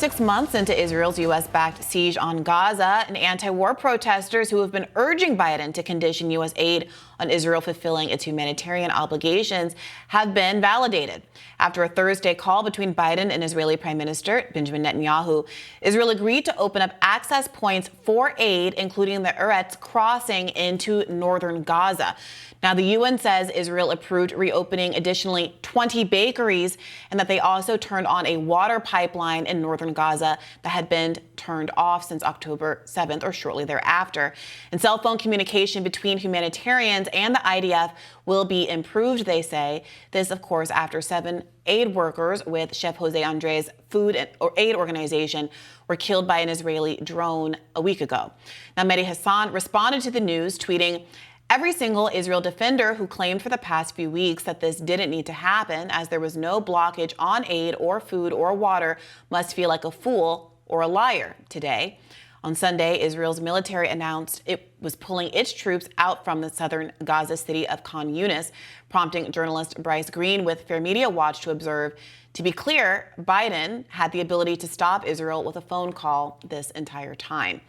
6 months into Israel's U.S.-backed siege on Gaza, and anti-war protesters who have been urging Biden to condition U.S. aid on Israel fulfilling its humanitarian obligations have been validated. After a Thursday call between Biden and Israeli Prime Minister Benjamin Netanyahu, Israel agreed to open up access points for aid, including the Eretz crossing into northern Gaza. Now, the UN says Israel approved reopening additionally 20 bakeries and that they also turned on a water pipeline in northern Gaza that had been turned off since October 7th or shortly thereafter. And cell phone communication between humanitarians and the IDF will be improved, they say. This, of course, after 7 aid workers with Chef Jose Andres food or aid organization were killed by an Israeli drone a week ago. Now, Mehdi Hassan responded to the news, tweeting, "Every single Israel defender who claimed for the past few weeks that this didn't need to happen, as there was no blockage on aid or food or water, must feel like a fool or a liar today." On Sunday, Israel's military announced it was pulling its troops out from the southern Gaza city of Khan Yunis, prompting journalist Bryce Green with Fair Media Watch to observe, to be clear, Biden had the ability to stop Israel with a phone call this entire time.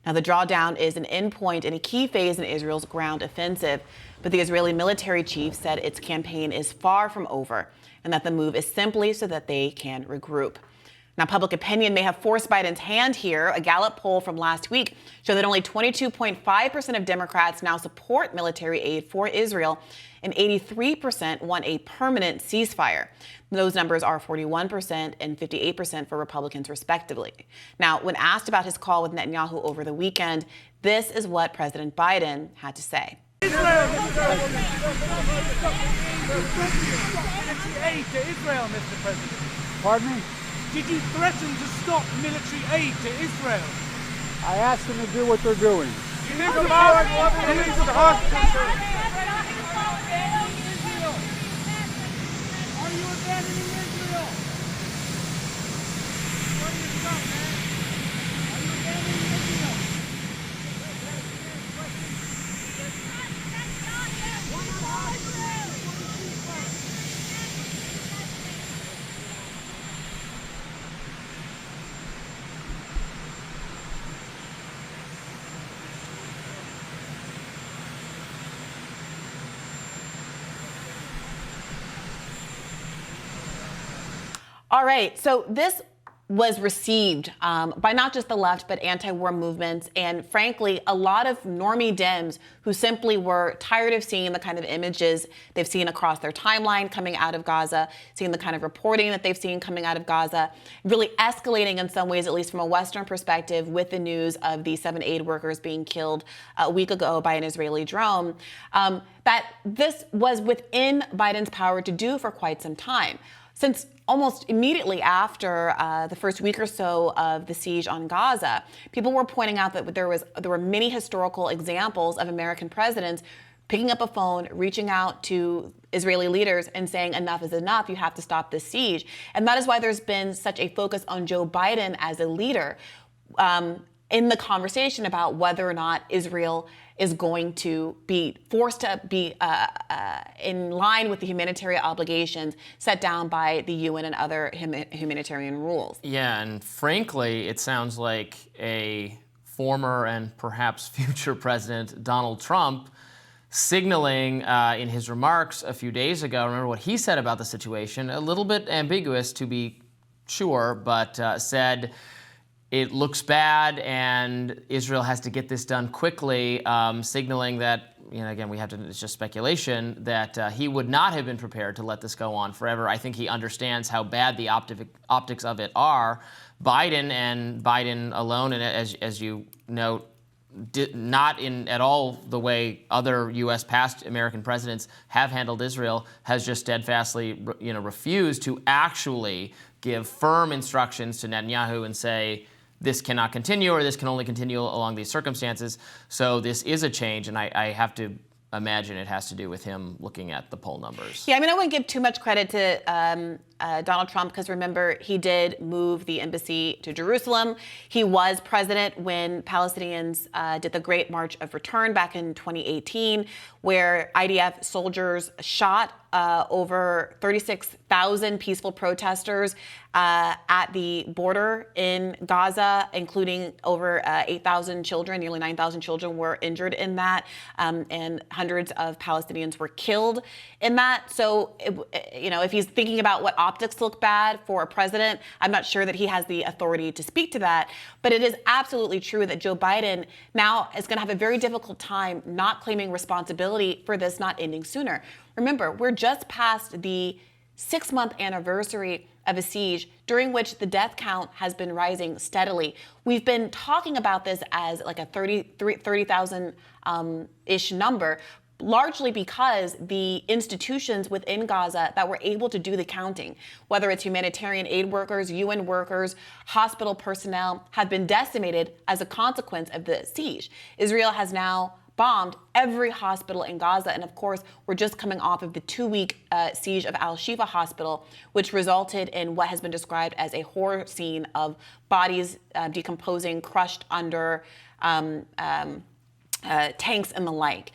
Now, the drawdown is an endpoint in a key phase in Israel's ground offensive, but the Israeli military chief said its campaign is far from over and that the move is simply so that they can regroup. Now, public opinion may have forced Biden's hand here. A Gallup poll from last week showed that only 22.5% of Democrats now support military aid for Israel, and 83% want a permanent ceasefire. Those numbers are 41% and 58% for Republicans, respectively. Now, when asked about his call with Netanyahu over the weekend, this is what President Biden had to say. Military aid to Israel, Mr. President. Pardon me? Did you threaten to stop military aid to Israel? I asked them to do what they're doing. You need to harsh concern. Are you abandoning Israel? What do you stop, man? Are you abandoning Israel? All right, so this was received by not just the left, but anti-war movements and, frankly, a lot of normie Dems who simply were tired of seeing the kind of images they've seen across their timeline coming out of Gaza, seeing the kind of reporting that they've seen coming out of Gaza, really escalating in some ways, at least from a Western perspective, with the news of the 7 aid workers being killed a week ago by an Israeli drone, that this was within Biden's power to do for quite some time. Since almost immediately after the first week or so of the siege on Gaza, people were pointing out that there were many historical examples of American presidents picking up a phone, reaching out to Israeli leaders and saying, enough is enough, you have to stop this siege. And that is why there's been such a focus on Joe Biden as a leader in the conversation about whether or not Israel is going to be forced to be in line with the humanitarian obligations set down by the UN and other humanitarian rules. Yeah, and frankly, it sounds like a former and perhaps future President Donald Trump signaling in his remarks a few days ago, remember what he said about the situation, a little bit ambiguous to be sure, but said, it looks bad, and Israel has to get this done quickly, signaling that, again, it's just speculation, that he would not have been prepared to let this go on forever. I think he understands how bad the optics of it are. Biden alone, and as you note, not in at all the way other U.S. past American presidents have handled Israel, has just steadfastly, refused to actually give firm instructions to Netanyahu and say, this cannot continue, or this can only continue along these circumstances. So this is a change, and I have to imagine it has to do with him looking at the poll numbers. Yeah, I wouldn't give too much credit to Donald Trump, because remember, he did move the embassy to Jerusalem. He was president when Palestinians did the Great March of Return back in 2018, where IDF soldiers shot over 36,000 peaceful protesters at the border in Gaza, including over 8,000 children. Nearly 9,000 children were injured in that, and hundreds of Palestinians were killed in that. So, if he's thinking about what optics look bad for a president, I'm not sure that he has the authority to speak to that. But it is absolutely true that Joe Biden now is going to have a very difficult time not claiming responsibility for this not ending sooner. Remember, we're just past the 6-month anniversary of a siege during which the death count has been rising steadily. We've been talking about this as like a 30,000 ish number, largely because the institutions within Gaza that were able to do the counting, whether it's humanitarian aid workers, UN workers, hospital personnel, have been decimated as a consequence of the siege. Israel has now bombed every hospital in Gaza. And of course, we're just coming off of the 2-week siege of Al-Shifa Hospital, which resulted in what has been described as a horror scene of bodies decomposing, crushed under tanks and the like.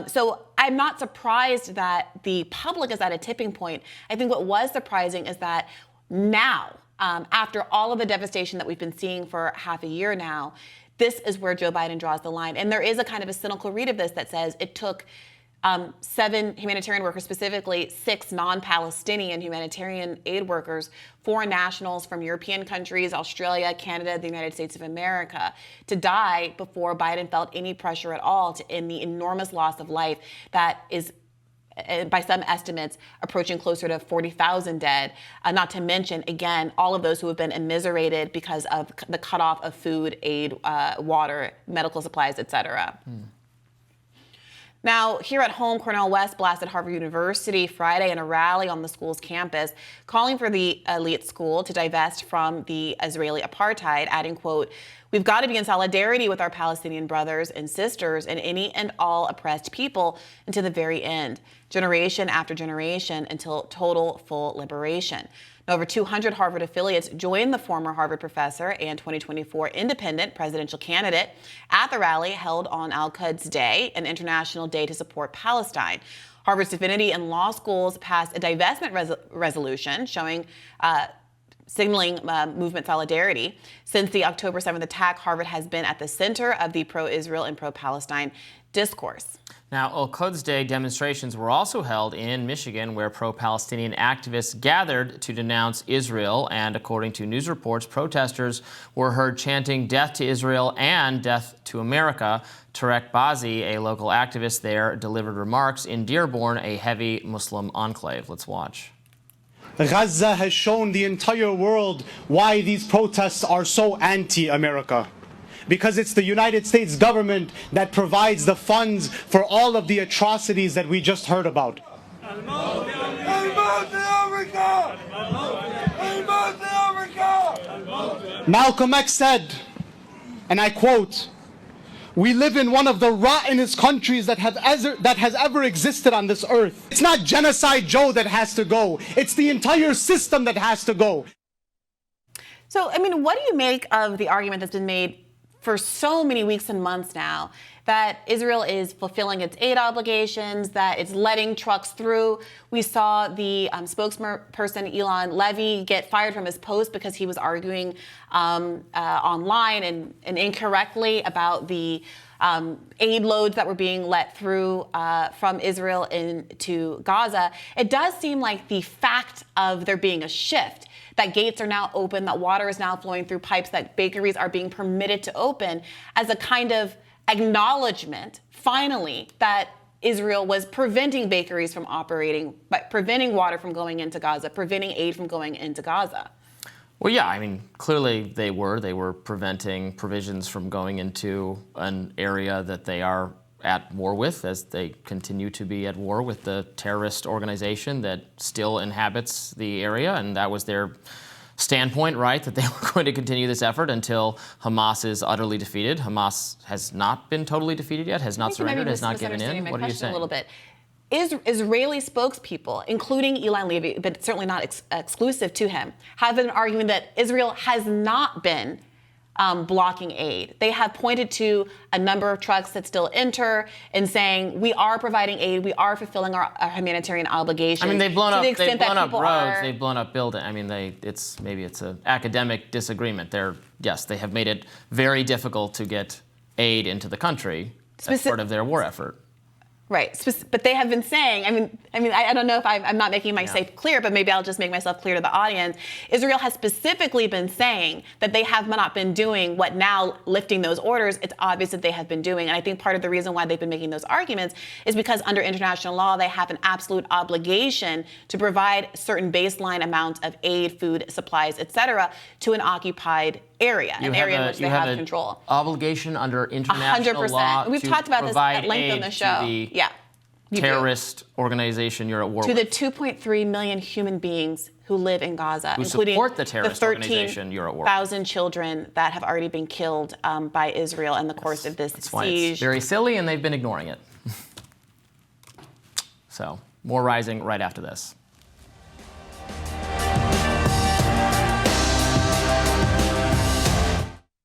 So I'm not surprised that the public is at a tipping point. I think what was surprising is that now, after all of the devastation that we've been seeing for half a year now, this is where Joe Biden draws the line. And there is a kind of a cynical read of this that says it took 7 humanitarian workers, specifically 6 non-Palestinian humanitarian aid workers, 4 nationals from European countries, Australia, Canada, the United States of America, to die before Biden felt any pressure at all to end the enormous loss of life that is, by some estimates, approaching closer to 40,000 dead, not to mention, again, all of those who have been immiserated because of the cutoff of food, aid, water, medical supplies, et cetera. Now, here at home, Cornel West blasted Harvard University Friday in a rally on the school's campus, calling for the elite school to divest from the Israeli apartheid, adding, quote, "We've got to be in solidarity with our Palestinian brothers and sisters and any and all oppressed people until the very end, generation after generation, until total, full liberation." Now, over 200 Harvard affiliates joined the former Harvard professor and 2024 independent presidential candidate at the rally held on Al-Quds Day, an international day to support Palestine. Harvard's divinity and law schools passed a divestment resolution showing signaling movement solidarity. Since the October 7th attack, Harvard has been at the center of the pro-Israel and pro-Palestine discourse. Now, Al-Quds Day demonstrations were also held in Michigan, where pro-Palestinian activists gathered to denounce Israel. And according to news reports, protesters were heard chanting "Death to Israel" and "Death to America." Tarek Bazi, a local activist there, delivered remarks in Dearborn, a heavy Muslim enclave. Let's watch. Gaza has shown the entire world why these protests are so anti-America. Because it's the United States government that provides the funds for all of the atrocities that we just heard about. Malcolm X said, and I quote, "We live in one of the rottenest countries that has ever existed on this earth. It's not Genocide Joe that has to go. It's the entire system that has to go." So, I mean, what do you make of the argument that's been made for so many weeks and months now that Israel is fulfilling its aid obligations, that it's letting trucks through? We saw the spokesperson Elon Levy get fired from his post because he was arguing online and incorrectly about the aid loads that were being let through from Israel into Gaza. It does seem like the fact of there being a shift, that gates are now open, that water is now flowing through pipes, that bakeries are being permitted to open, as a kind of acknowledgement, finally, that Israel was preventing bakeries from operating, but preventing water from going into Gaza, preventing aid from going into Gaza. Well, yeah, I mean, clearly they were preventing provisions from going into an area that they are at war with, as they continue to be at war with the terrorist organization that still inhabits the area. And that was their standpoint, right, that they were going to continue this effort until Hamas is utterly defeated. Hamas has not been totally defeated yet, has not surrendered, has not given in. What are you saying? A little bit. Israeli spokespeople, including Ilan Levy, but certainly not exclusive to him, have been arguing that Israel has not been blocking aid. They have pointed to a number of trucks that still enter and saying, we are providing aid, we are fulfilling our humanitarian obligations. I mean, they've blown up roads, are... they've blown up buildings. I mean, maybe it's an academic disagreement. They have made it very difficult to get aid into the country as part of their war effort. Right, but they have been saying, I don't know if I'm not making myself clear, but maybe I'll just make myself clear to the audience. Israel has specifically been saying that they have not been doing what now lifting those orders, it's obvious that they have been doing. And I think part of the reason why they've been making those arguments is because under international law, they have an absolute obligation to provide certain baseline amounts of aid, food, supplies, etc., to an occupied area, an area in which they have control. Obligation under international law. 100%. We've talked about this at length on the show. Terrorist organization you're at war with. To the 2.3 million human beings who live in Gaza, who including support the terrorist organization you're at war with. 13,000 children that have already been killed by Israel in the course of this That's why siege. It's very silly, and they've been ignoring it. So, more rising right after this.